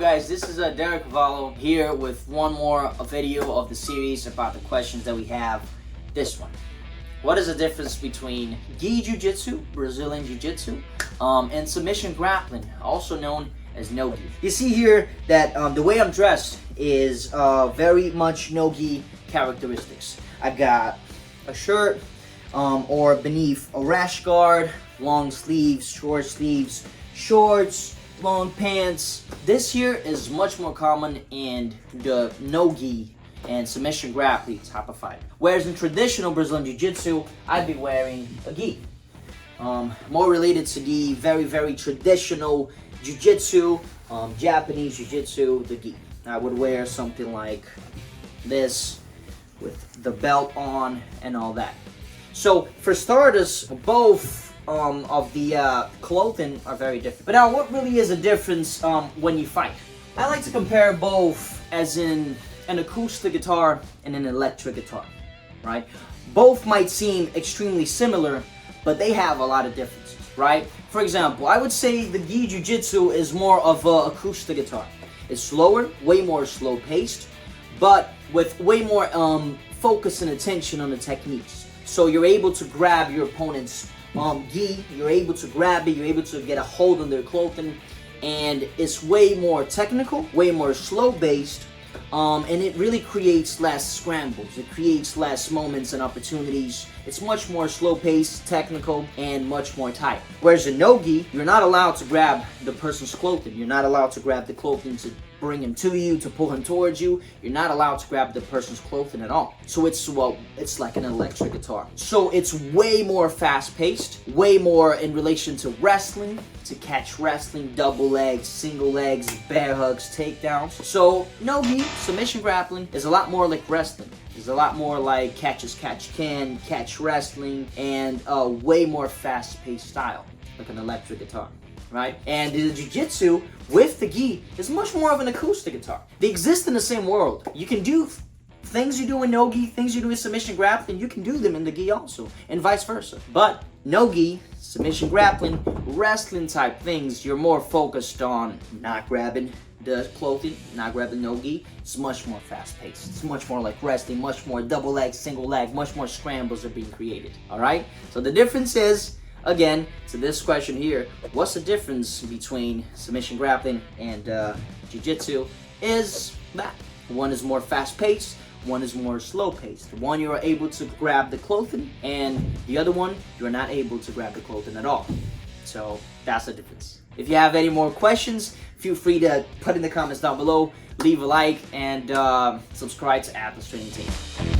guys, this is Derek Cavallo here with one more video of the series about the questions that we have. This one: what is the difference between gi jiu-jitsu, Brazilian jiu-jitsu, and submission grappling, also known as no-gi? You see here that the way I'm dressed is very much no-gi characteristics. I've got a shirt or beneath a rash guard, long sleeves, shorts, long pants. This here is much more common in the no-gi and submission grappling type of fight. Whereas in traditional Brazilian Jiu-Jitsu, I'd be wearing a gi. More related to the very traditional Jiu-Jitsu, Japanese Jiu-Jitsu, the gi. I would wear something like this with the belt on and all that. So for starters, both of the clothing are very different. But now, what really is a difference when you fight? I like to compare both as in an acoustic guitar and an electric guitar, right? Both might seem extremely similar, but they have a lot of differences, right? For example, I would say the gi jiu-jitsu is more of an acoustic guitar. It's slower, way more slow-paced, but with way more focus and attention on the techniques. So you're able to grab your opponent's gi, you're able to grab it, you're able to get a hold on their clothing, and it's way more technical, way more slow-based, and it really creates less scrambles. It creates less moments and opportunities. It's much more slow-paced, technical, and much more tight. Whereas in no-gi, you're not allowed to grab the person's clothing. You're not allowed to grab the clothing to bring him to you, to pull him towards you. You're not allowed to grab the person's clothing at all. So it's like an electric guitar. So it's way more fast-paced, way more in relation to wrestling, to catch wrestling, double legs, single legs, bear hugs, takedowns. So no-gi, submission grappling, is a lot more like wrestling. It's a lot more like catch as catch can, catch wrestling, and a way more fast-paced style, like an electric guitar. Right? And the jiu-jitsu with the gi is much more of an acoustic guitar. They exist in the same world. You can do things you do in no-gi, things you do in submission grappling, you can do them in the gi also, and vice versa. But no-gi, submission grappling, wrestling type things, you're more focused on not grabbing the clothing, not grabbing no-gi. It's much more fast-paced. It's much more like wrestling, much more double leg, single leg, much more scrambles are being created. Alright? So the difference is, again, to this question here, what's the difference between submission grappling and jiu-jitsu? Is that one is more fast-paced, one is more slow-paced. One, you're able to grab the clothing, and the other one, you're not able to grab the clothing at all. So that's the difference. If you have any more questions, feel free to put in the comments down below, leave a like, and subscribe to Atlas Training Team.